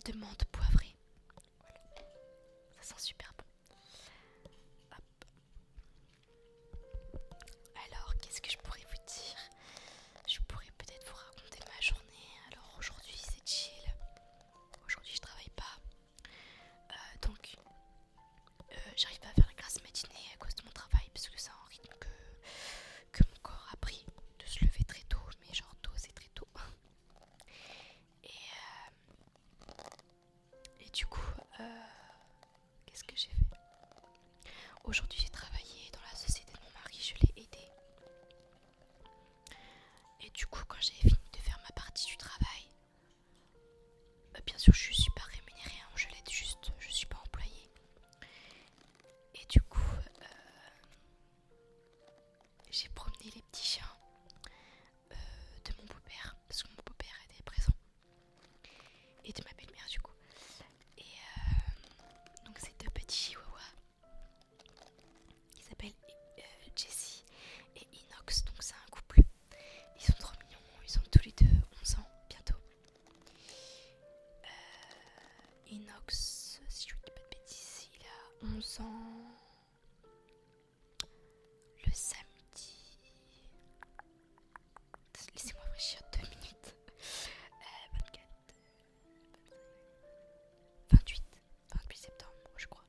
de menthe poivrée. Voilà, ça sent super bon. Hop. Alors, qu'est-ce que je pourrais vous dire? Je pourrais peut-être vous raconter ma journée. Alors aujourd'hui c'est chill. Aujourd'hui je travaille pas. Donc j'arrive pas à faire la grasse matinée à cause de mon travail parce que c'est un rythme que mon corps a pris de se lever très tôt, mais genre tôt c'est très tôt. Et du coup, qu'est-ce que j'ai fait? Aujourd'hui j'ai travaillé dans la société de mon mari, je l'ai aidé. Et du coup quand j'ai fini de faire ma partie du travail, bien sûr je suis pas rémunérée, hein, je l'aide juste, je suis pas employée. Et du coup, j'ai promené les petits chiens de mon beau-père, parce que mon beau-père était présent, et de ma belle-mère du coup. Et donc ces deux petits chihuahuas, ils s'appellent Jessie et Inox, donc c'est un couple. Ils sont trop mignons, ils ont tous les deux 11 ans bientôt. Inox, si je ne dis pas de bêtises, il a 11 ans le samedi. Laissez-moi réfléchir 2 minutes. 24, 28 septembre, je crois.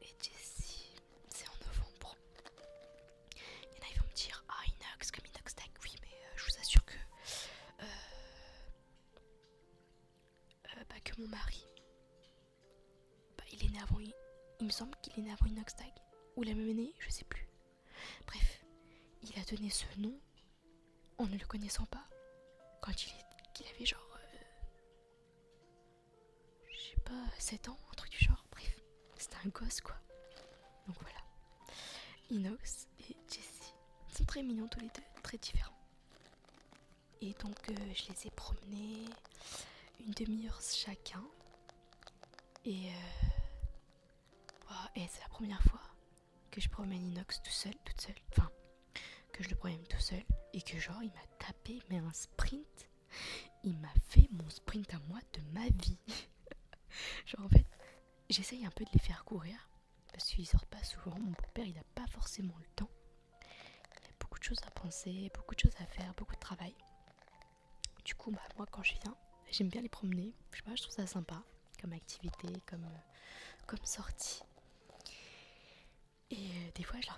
Et Jessie, c'est en novembre. Il y en a, ils vont me dire ah, Inox comme Inox Tag. Oui, mais je vous assure que que mon mari, il est né avant. Il me semble qu'il est né avant Inox Tag. Ou la même année, je sais plus. Bref, il a donné ce nom en ne le connaissant pas. Quand qu'il avait genre, je sais pas, 7 ans, un truc du genre. Bref, c'était un gosse quoi. Donc voilà. Inox et Jessie sont très mignons tous les deux, très différents. Et donc je les ai promenés une demi-heure chacun. Et c'est la première fois que je promène Inox toute seule. Enfin, que je le promène tout seul. Et que genre il m'a tapé, mais un sprint. Il m'a fait mon sprint à moi de ma vie. Genre en fait, j'essaye un peu de les faire courir. Parce qu'ils sortent pas souvent. Mon beau-père il a pas forcément le temps. Il a beaucoup de choses à penser, beaucoup de choses à faire, beaucoup de travail. Du coup, moi quand je viens, j'aime bien les promener. Je sais pas, je trouve ça sympa comme activité, comme sortie. Et des fois, je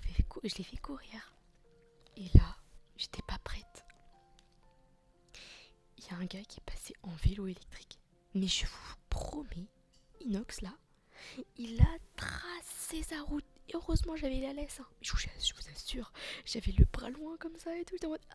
les fais courir. Et là, j'étais pas prête. Il y a un gars qui est passé en vélo électrique. Mais je vous promets, Inox là, il a tracé sa route. Et heureusement, j'avais la laisse. Hein. Je vous assure, j'avais le bras loin comme ça et tout. J'étais en mode...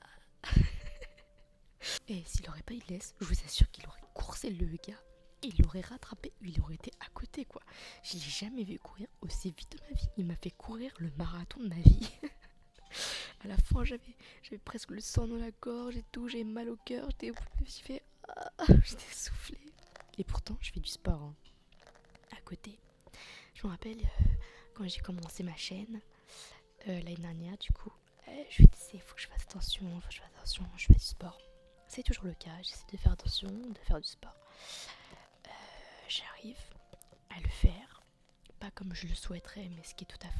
Et s'il aurait pas eu de laisse, je vous assure qu'il aurait coursé le gars. Et il l'aurait rattrapé, il aurait été à côté quoi. Je l'ai jamais vu courir aussi vite de ma vie. Il m'a fait courir le marathon de ma vie. À la fin, j'avais presque le sang dans la gorge et tout, j'avais mal au cœur, j'étais essoufflée. Et pourtant, je fais du sport hein, à côté. Je me rappelle quand j'ai commencé ma chaîne l'année dernière, du coup, je me disais, faut que je fasse attention, je fais du sport. C'est toujours le cas, j'essaie de faire attention, de faire du sport. J'arrive à le faire, pas comme je le souhaiterais, mais ce qui est tout à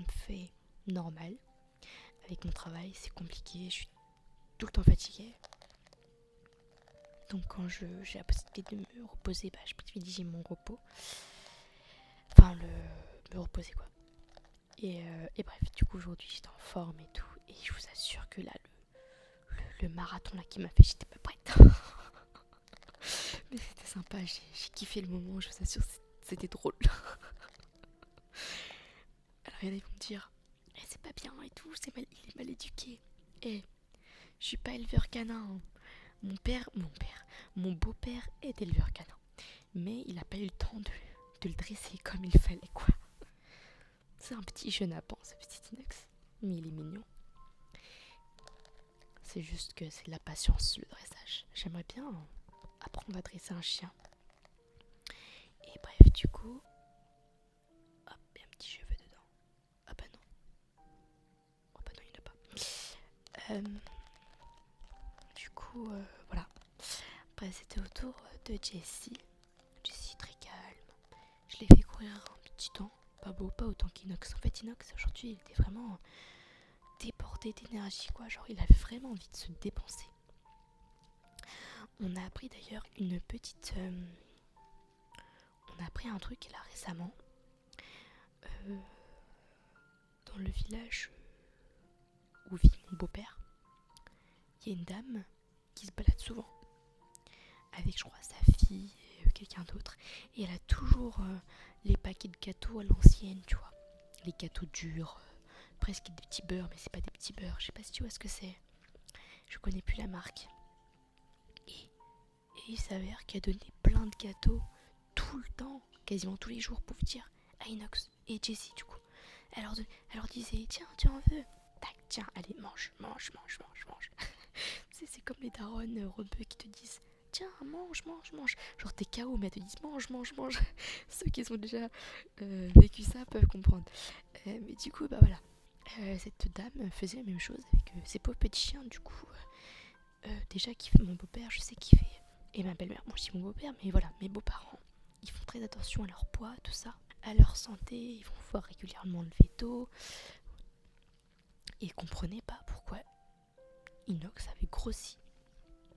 fait normal. Avec mon travail, c'est compliqué, je suis tout le temps fatiguée. Donc quand j'ai la possibilité de me reposer, je privilégie mon repos. Enfin, me reposer quoi. Et bref, du coup aujourd'hui j'étais en forme et tout. Et je vous assure que là, le marathon là qui m'a fait, j'étais pas prête. Mais c'était sympa, j'ai kiffé le moment, je vous assure, c'était drôle. Alors il y en a qui vont me dire, c'est pas bien et tout, il est mal éduqué. Et je suis pas éleveur canin. Hein. Mon beau-père est éleveur canin. Mais il a pas eu le temps de le dresser comme il fallait quoi. C'est un petit chenapan ce petit Inox. Mais il est mignon. C'est juste que c'est de la patience le dressage. J'aimerais bien apprendre à dresser un chien. Et bref, du coup... Hop, il y a un petit cheveu dedans. Ah bah non. Oh bah non, il n'y en a pas. Du coup, voilà. Bah, c'était au tour de Jessie. Jessie très calme. Je l'ai fait courir un petit temps. Pas autant qu'Inox. En fait, Inox, aujourd'hui, il était vraiment débordé d'énergie, quoi. Genre, il avait vraiment envie de se dépenser. On a appris d'ailleurs une petite... on a appris un truc là récemment. Dans le village où vit mon beau-père, il y a une dame qui se balade souvent. Avec, je crois, sa fille et quelqu'un d'autre. Et elle a toujours les paquets de gâteaux à l'ancienne, tu vois. Les gâteaux durs, presque des petits beurres, mais c'est pas des petits beurres. Je sais pas si tu vois ce que c'est. Je connais plus la marque. Et il s'avère qu'elle a donné plein de gâteaux tout le temps, quasiment tous les jours, pour vous dire, à Inox et Jessie, du coup. Elle leur disait, tiens, tu en veux? Tac, tiens, allez, mange. C'est comme les daronnes rebeux qui te disent, tiens, mange. Genre, t'es KO, mais elles te disent, mange. Ceux qui ont déjà vécu ça peuvent comprendre. Mais du coup, bah voilà. Cette dame faisait la même chose avec ses pauvres petits chiens, du coup. Déjà, mon beau-père, je sais qu'il fait. Et ma belle-mère, moi je dis mon beau-père, mais voilà, mes beaux-parents, ils font très attention à leur poids, tout ça, à leur santé, ils vont voir régulièrement le veto. Et ils comprenaient pas pourquoi Inox avait grossi.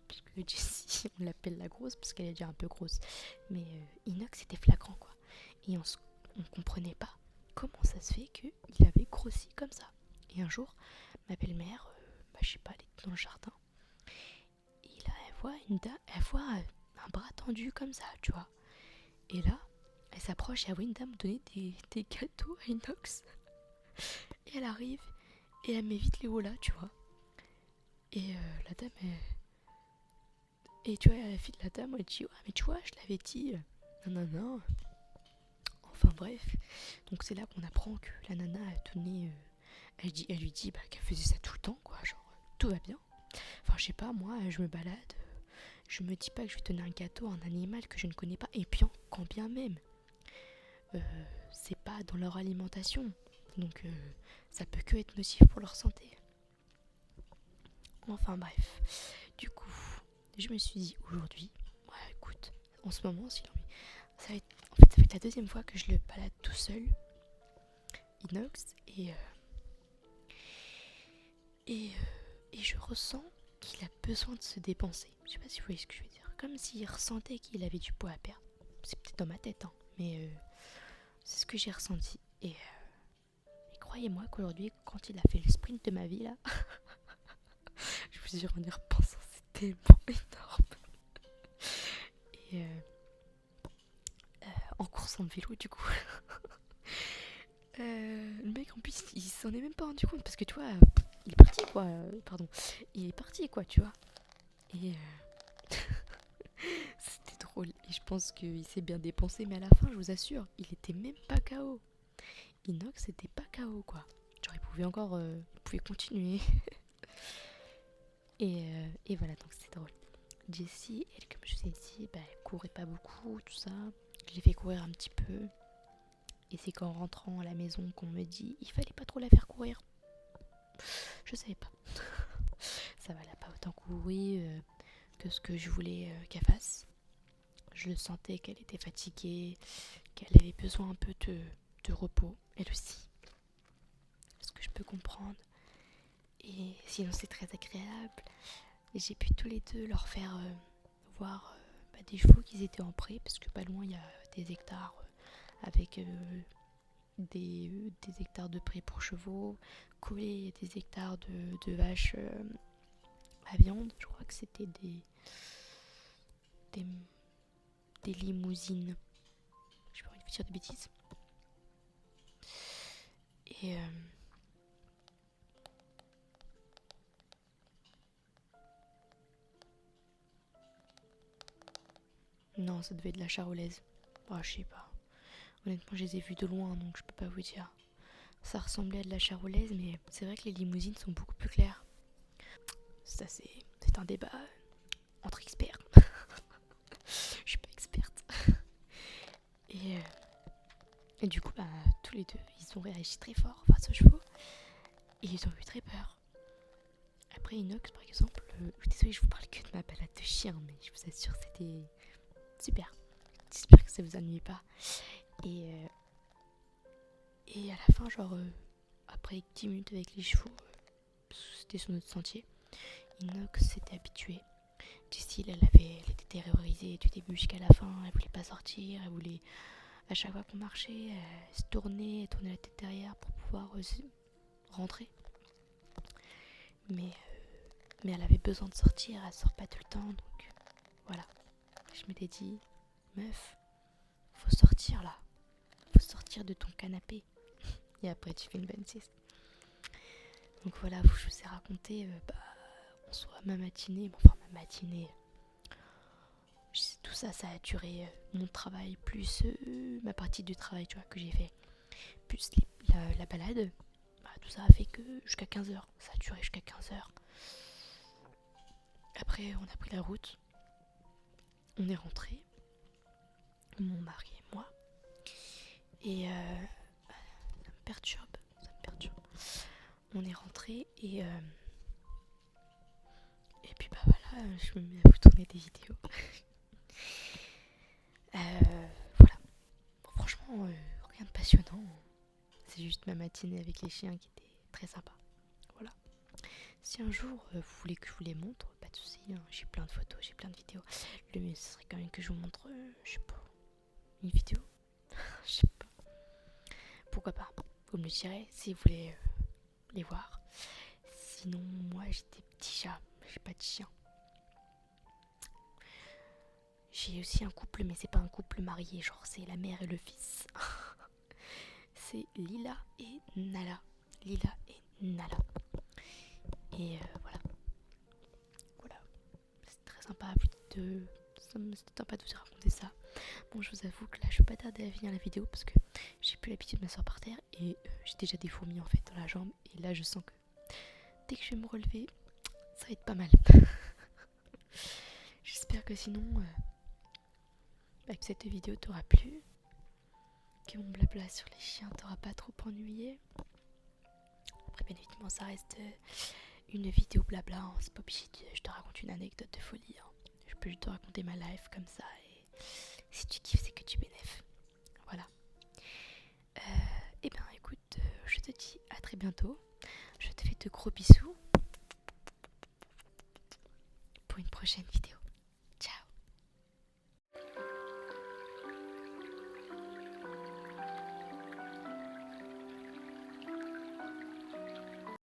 Parce que Jessie, on l'appelle la grosse parce qu'elle est déjà un peu grosse. Mais Inox était flagrant, quoi. Et on comprenait pas comment ça se fait qu'il avait grossi comme ça. Et un jour, ma belle-mère, je sais pas, elle était dans le jardin. Et là, elle voit un bras tendu comme ça, tu vois. Et là, elle s'approche et elle voit une dame donner des gâteaux à Inox. Et elle arrive et elle met vite les hauts là, tu vois. Et la dame, et tu vois, la fille de la dame, elle dit, ouais, mais tu vois, je l'avais dit. Non. Enfin bref. Donc c'est là qu'on apprend que la nana a donné... elle lui dit qu'elle faisait ça tout le temps, quoi. Genre, tout va bien. Enfin, je sais pas, moi, je me balade. Je me dis pas que je vais donner un gâteau à un animal que je ne connais pas. Et puis, quand bien même, c'est pas dans leur alimentation. Donc, ça peut que être nocif pour leur santé. Enfin, bref. Du coup, je me suis dit aujourd'hui, ouais, écoute, en ce moment, si l'envie, ça va être la deuxième fois que je le balade tout seul, Inox, et je ressens qu'il a besoin de se dépenser. Je sais pas si vous voyez ce que je veux dire. Comme s'il ressentait qu'il avait du poids à perdre. C'est peut-être dans ma tête, hein, mais c'est ce que j'ai ressenti. Et croyez-moi qu'aujourd'hui, quand il a fait le sprint de ma vie, là, je vous jure, en y repensant, c'est tellement énorme. Et en course en vélo, du coup. Le mec, en plus, il s'en est même pas rendu compte parce que tu vois, il est parti, quoi. Il est parti, quoi, tu vois. Et c'était drôle. Et je pense qu'il s'est bien dépensé, mais à la fin, je vous assure, il était même pas KO. Inox était pas KO, quoi. Genre, il pouvait continuer. Et voilà, donc c'était drôle. Jessie, elle, comme je vous ai dit, elle courait pas beaucoup, tout ça. Je l'ai fait courir un petit peu. Et c'est qu'en rentrant à la maison qu'on me dit, il fallait pas trop la faire courir. Je savais pas. Ça va, elle a pas autant couru que ce que je voulais qu'elle fasse. Je le sentais qu'elle était fatiguée, qu'elle avait besoin un peu de repos, elle aussi. Ce que je peux comprendre. Et sinon c'est très agréable. Et j'ai pu tous les deux leur faire voir des chevaux qui étaient en pré, parce que pas loin il y a des hectares avec des hectares de pré pour chevaux, collés des hectares de vaches à viande. Je crois que c'était des limousines. J'ai pas envie de dire des bêtises. Et non, ça devait être de la charolaise. Oh, je sais pas. Honnêtement, je les ai vus de loin, donc je peux pas vous dire. Ça ressemblait à de la charolaise, mais c'est vrai que les limousines sont beaucoup plus claires. Ça, c'est un débat entre experts. Je suis pas experte. Et du coup, tous les deux, ils ont réagi très fort face aux chevaux. Et ils ont eu très peur. après Inox par exemple, désolée, je vous parle que de ma balade de chien, mais je vous assure c'était super. J'espère que ça vous ennuie pas. Et à la fin, genre après 10 minutes avec les chevaux, c'était sur notre sentier, Inox s'était habituée. Jessie, elle était terrorisée du début jusqu'à la fin, elle voulait pas sortir, elle voulait, à chaque fois qu'on marchait, elle se tournait la tête derrière pour pouvoir rentrer. Mais elle avait besoin de sortir, elle sort pas tout le temps, donc voilà. Je m'étais dit, meuf, faut sortir là, faut sortir de ton canapé. Et après tu fais une bonne sieste. Donc voilà, je vous ai raconté en soi ma matinée, tout ça, ça a duré mon travail plus ma partie du travail, tu vois, que j'ai fait, plus la balade. Tout ça a fait que jusqu'à 15h, ça a duré jusqu'à 15h. Après, on a pris la route, on est rentré, mon mari et moi, et ça me perturbe. On est rentré et puis bah voilà, je me mets à vous tourner des vidéos. Voilà. Bon, franchement, rien de passionnant. C'est juste ma matinée avec les chiens qui était très sympa. Voilà. Si un jour vous voulez que je vous les montre, pas de soucis, hein. J'ai plein de photos, j'ai plein de vidéos. Le mieux ce serait quand même que je vous montre, je sais pas, une vidéo. Je sais pas. Pourquoi pas. Vous me le direz si vous voulez les voir. Sinon, moi j'ai des petits chats, j'ai pas de chien. J'ai aussi un couple, mais c'est pas un couple marié, genre c'est la mère et le fils. C'est Lila et Nala. Et voilà. C'est très sympa. C'était sympa de vous raconter ça. Bon, je vous avoue que là, je vais pas tarder à finir la vidéo parce que j'ai plus l'habitude de m'asseoir par terre et j'ai déjà des fourmis en fait dans la jambe. Et là, je sens que dès que je vais me relever, ça va être pas mal. J'espère que sinon, que cette vidéo t'aura plu, que mon blabla sur les chiens t'aura pas trop ennuyé. Après, bien évidemment, ça reste une vidéo blabla, hein. C'est pas obligé que je te raconte une anecdote de folie, hein. Je peux juste te raconter ma life comme ça et si tu kiffes, c'est que tu bénéfices. Voilà. Et ben écoute, je te dis à très bientôt. Je te fais de gros bisous pour une prochaine vidéo.